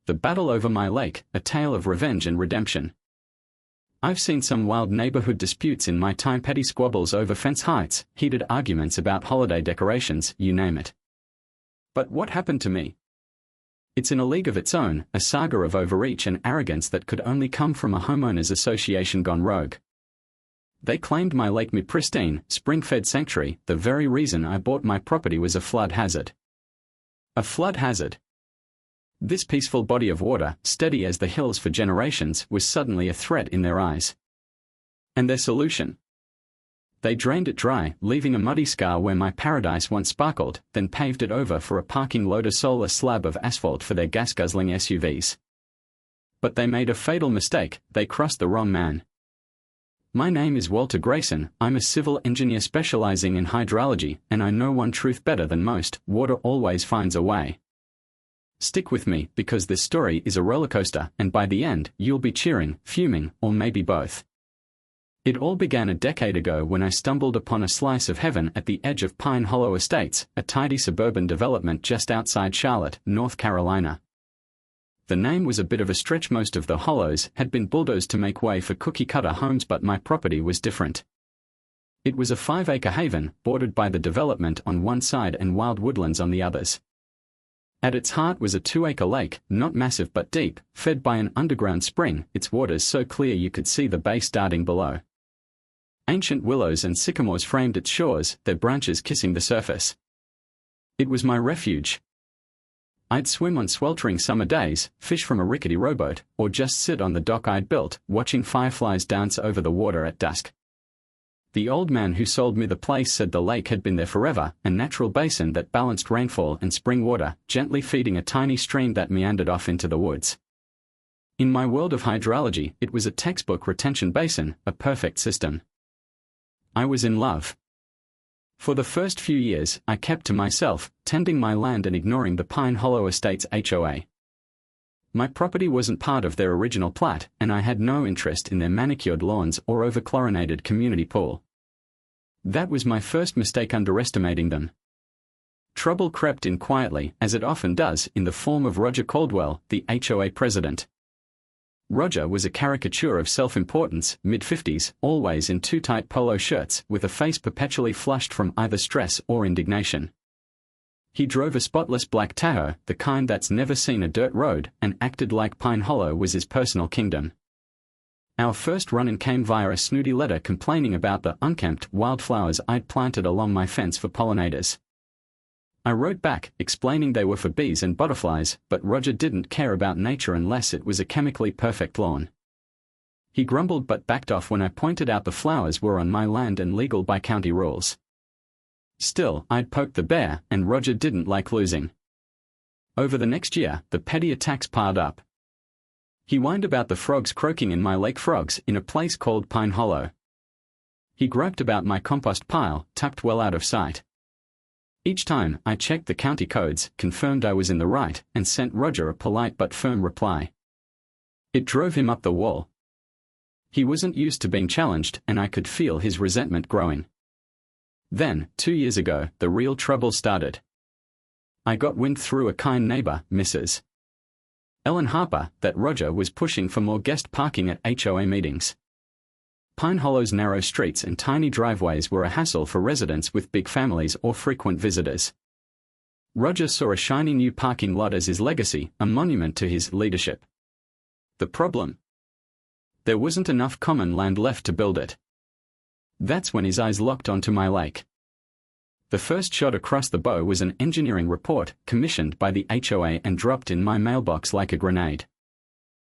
The battle over my lake, a tale of revenge and redemption. I've seen some wild neighborhood disputes in my time, petty squabbles over fence heights, heated arguments about holiday decorations, you name it. But what happened to me? It's in a league of its own, a saga of overreach and arrogance that could only come from a homeowners association gone rogue. They claimed my lake, my pristine, spring-fed sanctuary, the very reason I bought my property, was a flood hazard. A flood hazard. This peaceful body of water, steady as the hills for generations, was suddenly a threat in their eyes. And their solution? They drained it dry, leaving a muddy scar where my paradise once sparkled, then paved it over for a parking load, a solar slab of asphalt for their gas-guzzling SUVs. But they made a fatal mistake, they crossed the wrong man. My name is Walter Grayson, I'm a civil engineer specializing in hydrology, and I know one truth better than most: water always finds a way. Stick with me, because this story is a rollercoaster, and by the end, you'll be cheering, fuming, or maybe both. It all began a decade ago when I stumbled upon a slice of heaven at the edge of Pine Hollow Estates, a tidy suburban development just outside Charlotte, North Carolina. The name was a bit of a stretch. Most of the hollows had been bulldozed to make way for cookie-cutter homes, but my property was different. It was a 5-acre haven, bordered by the development on one side and wild woodlands on the others. At its heart was a 2-acre lake, not massive but deep, fed by an underground spring, its waters so clear you could see the bay starting below. Ancient willows and sycamores framed its shores, their branches kissing the surface. It was my refuge. I'd swim on sweltering summer days, fish from a rickety rowboat, or just sit on the dock I'd built, watching fireflies dance over the water at dusk. The old man who sold me the place said the lake had been there forever, a natural basin that balanced rainfall and spring water, gently feeding a tiny stream that meandered off into the woods. In my world of hydrology, it was a textbook retention basin, a perfect system. I was in love. For the first few years, I kept to myself, tending my land and ignoring the Pine Hollow Estates HOA. My property wasn't part of their original plat, and I had no interest in their manicured lawns or over-chlorinated community pool. That was my first mistake, underestimating them. Trouble crept in quietly, as it often does, in the form of Roger Caldwell, the HOA president. Roger was a caricature of self-importance, mid-50s, always in too tight polo shirts, with a face perpetually flushed from either stress or indignation. He drove a spotless black Tahoe, the kind that's never seen a dirt road, and acted like Pine Hollow was his personal kingdom. Our first run-in came via a snooty letter complaining about the unkempt wildflowers I'd planted along my fence for pollinators. I wrote back, explaining they were for bees and butterflies, but Roger didn't care about nature unless it was a chemically perfect lawn. He grumbled but backed off when I pointed out the flowers were on my land and legal by county rules. Still, I'd poked the bear, and Roger didn't like losing. Over the next year, the petty attacks piled up. He whined about the frogs croaking in my lake, frogs in a place called Pine Hollow. He griped about my compost pile, tucked well out of sight. Each time, I checked the county codes, confirmed I was in the right, and sent Roger a polite but firm reply. It drove him up the wall. He wasn't used to being challenged, and I could feel his resentment growing. Then, 2 years ago, the real trouble started. I got wind through a kind neighbor, Mrs. Ellen Harper, that Roger was pushing for more guest parking at HOA meetings. Pine Hollow's narrow streets and tiny driveways were a hassle for residents with big families or frequent visitors. Roger saw a shiny new parking lot as his legacy, a monument to his leadership. The problem? There wasn't enough common land left to build it. That's when his eyes locked onto my lake. The first shot across the bow was an engineering report, commissioned by the HOA and dropped in my mailbox like a grenade.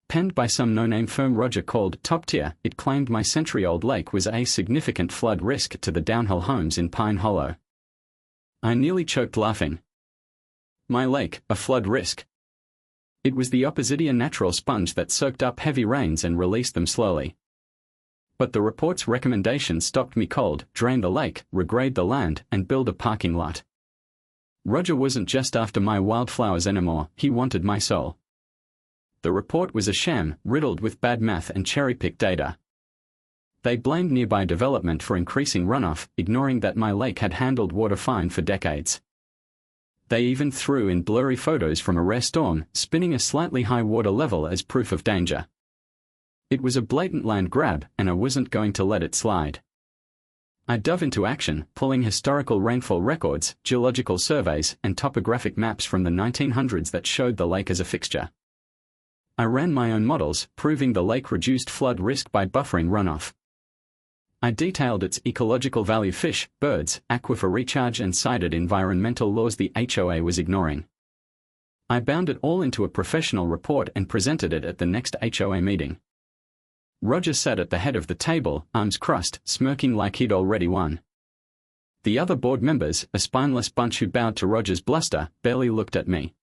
Penned by some no-name firm Roger called top tier, it claimed my century-old lake was a significant flood risk to the downhill homes in Pine Hollow. I nearly choked laughing. My lake, a flood risk. It was the opposite, a natural sponge that soaked up heavy rains and released them slowly. But the report's recommendation stopped me cold: drain the lake, regrade the land, and build a parking lot. Roger wasn't just after my wildflowers anymore, he wanted my soul. The report was a sham, riddled with bad math and cherry-picked data. They blamed nearby development for increasing runoff, ignoring that my lake had handled water fine for decades. They even threw in blurry photos from a rare storm, spinning a slightly high water level as proof of danger. It was a blatant land grab, and I wasn't going to let it slide. I dove into action, pulling historical rainfall records, geological surveys, and topographic maps from the 1900s that showed the lake as a fixture. I ran my own models, proving the lake reduced flood risk by buffering runoff. I detailed its ecological value: fish, birds, aquifer recharge, and cited environmental laws the HOA was ignoring. I bound it all into a professional report and presented it at the next HOA meeting. Roger sat at the head of the table, arms crossed, smirking like he'd already won. The other board members, a spineless bunch who bowed to Roger's bluster, barely looked at me.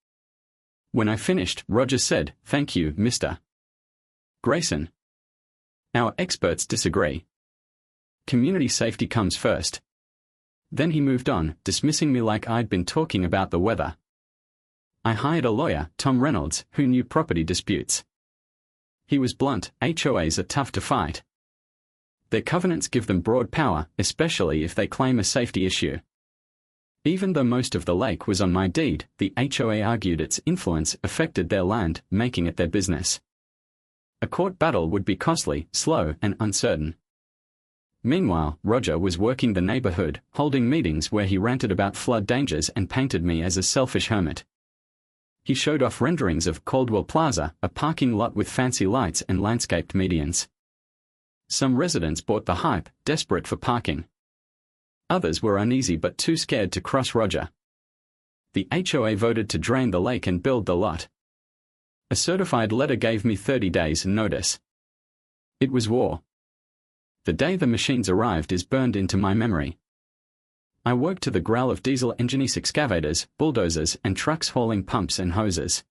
When I finished, Roger said, "Thank you, Mr. Grayson. Our experts disagree. Community safety comes first." Then he moved on, dismissing me like I'd been talking about the weather. I hired a lawyer, Tom Reynolds, who knew property disputes. He was blunt: HOAs are tough to fight. Their covenants give them broad power, especially if they claim a safety issue. Even though most of the lake was on my deed, the HOA argued its influence affected their land, making it their business. A court battle would be costly, slow, and uncertain. Meanwhile, Roger was working the neighborhood, holding meetings where he ranted about flood dangers and painted me as a selfish hermit. He showed off renderings of Caldwell Plaza, a parking lot with fancy lights and landscaped medians. Some residents bought the hype, desperate for parking. Others were uneasy but too scared to cross Roger. The HOA voted to drain the lake and build the lot. A certified letter gave me 30 days notice. It was war. The day the machines arrived is burned into my memory. I woke to the growl of diesel engines, excavators, bulldozers, and trucks hauling pumps and hoses.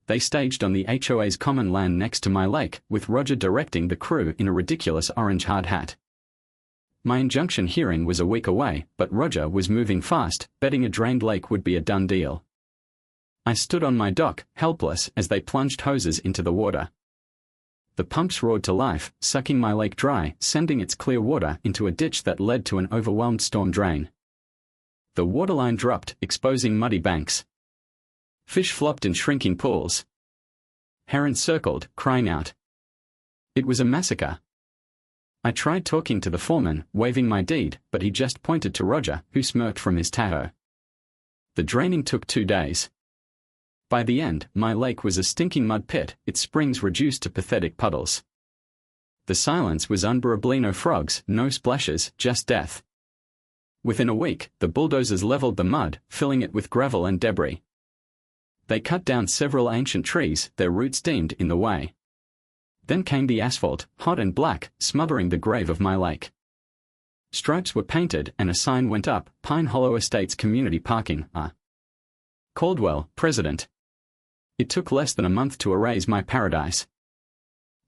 They staged on the HOA's common land next to my lake, with Roger directing the crew in a ridiculous orange hard hat. My injunction hearing was a week away, but Roger was moving fast, betting a drained lake would be a done deal. I stood on my dock, helpless, as they plunged hoses into the water. The pumps roared to life, sucking my lake dry, sending its clear water into a ditch that led to an overwhelmed storm drain. The waterline dropped, exposing muddy banks. Fish flopped in shrinking pools. Herons circled, crying out. It was a massacre. I tried talking to the foreman, waving my deed, but he just pointed to Roger, who smirked from his Tahoe. The draining took 2 days. By the end, my lake was a stinking mud pit, its springs reduced to pathetic puddles. The silence was unbearable: no frogs, no splashes, just death. Within a week, the bulldozers leveled the mud, filling it with gravel and debris. They cut down several ancient trees, their roots deemed in the way. Then came the asphalt, hot and black, smothering the grave of my lake. Stripes were painted and a sign went up: Pine Hollow Estates Community Parking. Caldwell, President. It took less than a month to erase my paradise.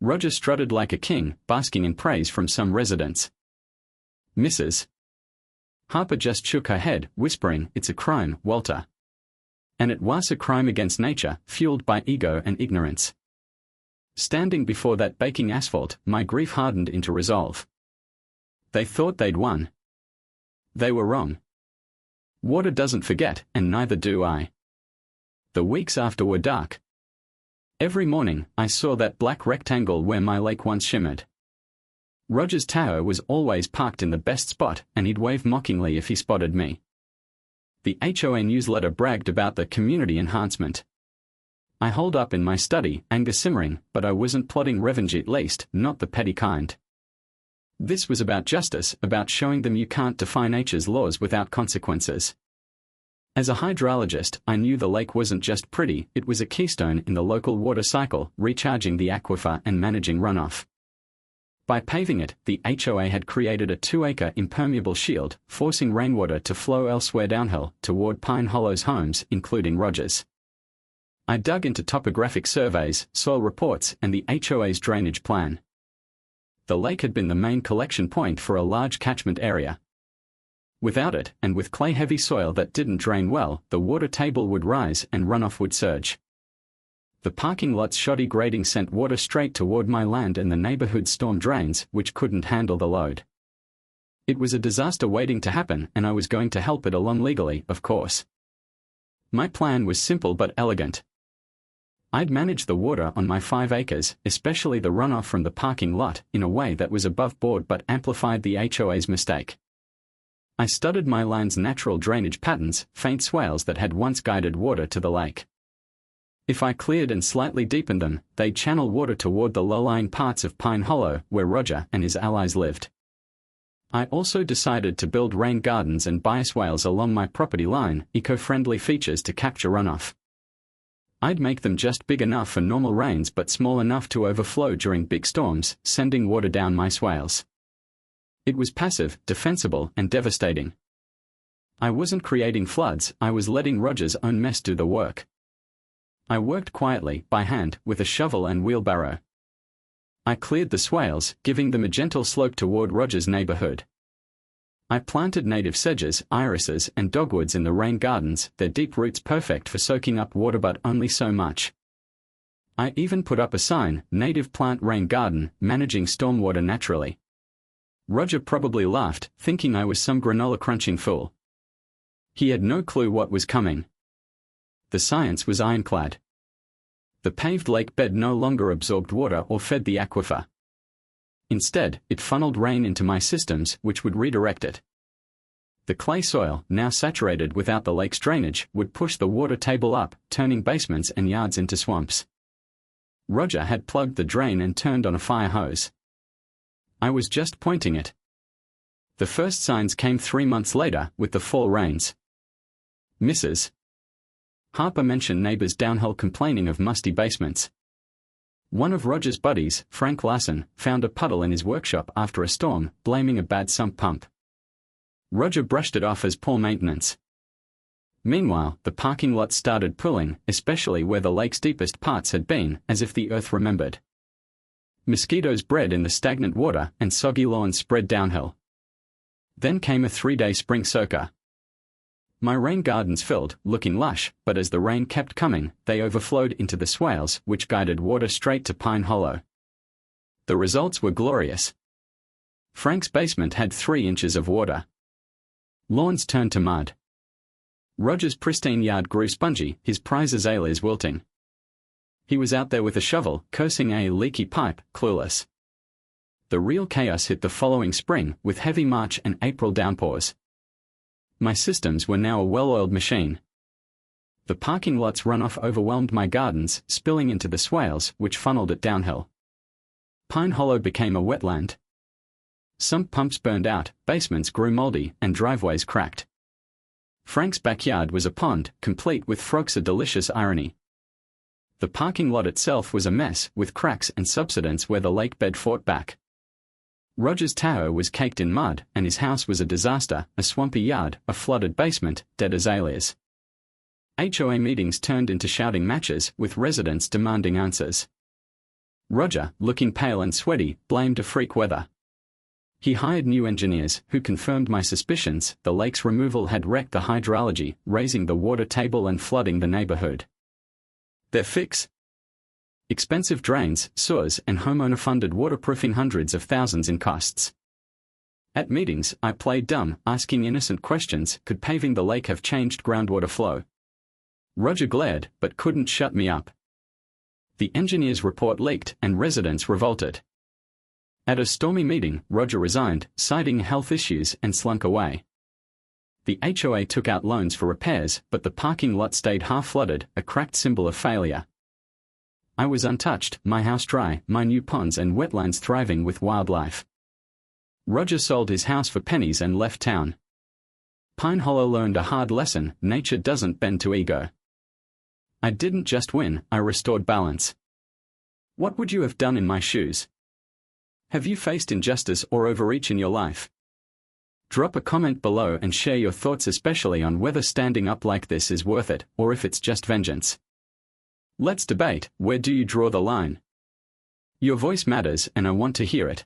Roger strutted like a king, basking in praise from some residents. Mrs. Harper just shook her head, whispering, "It's a crime, Walter." And it was a crime against nature, fueled by ego and ignorance. Standing before that baking asphalt, my grief hardened into resolve. They thought they'd won. They were wrong. Water doesn't forget, and neither do I. The weeks after were dark. Every morning, I saw that black rectangle where my lake once shimmered. Roger's Tahoe was always parked in the best spot, and he'd wave mockingly if he spotted me. The HOA newsletter bragged about the community enhancement. I holed up in my study, anger simmering, but I wasn't plotting revenge, at least, not the petty kind. This was about justice, about showing them you can't defy nature's laws without consequences. As a hydrologist, I knew the lake wasn't just pretty, it was a keystone in the local water cycle, recharging the aquifer and managing runoff. By paving it, the HOA had created a 2-acre impermeable shield, forcing rainwater to flow elsewhere downhill, toward Pine Hollow's homes, including Roger's. I dug into topographic surveys, soil reports, and the HOA's drainage plan. The lake had been the main collection point for a large catchment area. Without it, and with clay-heavy soil that didn't drain well, the water table would rise and runoff would surge. The parking lot's shoddy grading sent water straight toward my land and the neighborhood's storm drains, which couldn't handle the load. It was a disaster waiting to happen, and I was going to help it along legally, of course. My plan was simple but elegant. I'd manage the water on my 5 acres, especially the runoff from the parking lot, in a way that was above board but amplified the HOA's mistake. I studied my land's natural drainage patterns, faint swales that had once guided water to the lake. If I cleared and slightly deepened them, they'd channel water toward the low-lying parts of Pine Hollow, where Roger and his allies lived. I also decided to build rain gardens and bioswales along my property line, eco-friendly features to capture runoff. I'd make them just big enough for normal rains but small enough to overflow during big storms, sending water down my swales. It was passive, defensible, and devastating. I wasn't creating floods, I was letting Roger's own mess do the work. I worked quietly, by hand, with a shovel and wheelbarrow. I cleared the swales, giving them a gentle slope toward Roger's neighborhood. I planted native sedges, irises, and dogwoods in the rain gardens, their deep roots perfect for soaking up water but only so much. I even put up a sign, Native Plant Rain Garden, managing stormwater naturally. Roger probably laughed, thinking I was some granola-crunching fool. He had no clue what was coming. The science was ironclad. The paved lake bed no longer absorbed water or fed the aquifer. Instead, it funneled rain into my systems, which would redirect it. The clay soil, now saturated without the lake's drainage, would push the water table up, turning basements and yards into swamps. Roger had plugged the drain and turned on a fire hose. I was just pointing it. The first signs came 3 months later, with the fall rains. Mrs. Harper mentioned neighbors downhill complaining of musty basements. One of Roger's buddies, Frank Larson, found a puddle in his workshop after a storm, blaming a bad sump pump. Roger brushed it off as poor maintenance. Meanwhile, the parking lot started pooling, especially where the lake's deepest parts had been, as if the earth remembered. Mosquitoes bred in the stagnant water, and soggy lawns spread downhill. Then came a 3-day spring soaker. My rain gardens filled, looking lush, but as the rain kept coming, they overflowed into the swales, which guided water straight to Pine Hollow. The results were glorious. Frank's basement had 3 inches of water. Lawns turned to mud. Roger's pristine yard grew spongy, his prize azaleas wilting. He was out there with a shovel, cursing a leaky pipe, clueless. The real chaos hit the following spring, with heavy March and April downpours. My systems were now a well-oiled machine. The parking lot's runoff overwhelmed my gardens, spilling into the swales, which funneled it downhill. Pine Hollow became a wetland. Sump pumps burned out, basements grew moldy, and driveways cracked. Frank's backyard was a pond, complete with frogs, a delicious irony. The parking lot itself was a mess, with cracks and subsidence where the lake bed fought back. Roger's Tahoe was caked in mud, and his house was a disaster, a swampy yard, a flooded basement, dead azaleas. HOA meetings turned into shouting matches, with residents demanding answers. Roger, looking pale and sweaty, blamed a freak weather. He hired new engineers, who confirmed my suspicions. The lake's removal had wrecked the hydrology, raising the water table and flooding the neighborhood. Their fix? Expensive drains, sewers, and homeowner-funded waterproofing, hundreds of thousands in costs. At meetings, I played dumb, asking innocent questions. Could paving the lake have changed groundwater flow? Roger glared, but couldn't shut me up. The engineer's report leaked, and residents revolted. At a stormy meeting, Roger resigned, citing health issues, and slunk away. The HOA took out loans for repairs, but the parking lot stayed half-flooded, a cracked symbol of failure. I was untouched, my house dry, my new ponds and wetlands thriving with wildlife. Roger sold his house for pennies and left town. Pine Hollow learned a hard lesson: nature doesn't bend to ego. I didn't just win, I restored balance. What would you have done in my shoes? Have you faced injustice or overreach in your life? Drop a comment below and share your thoughts, especially on whether standing up like this is worth it, or if it's just vengeance. Let's debate. Where do you draw the line? Your voice matters, and I want to hear it.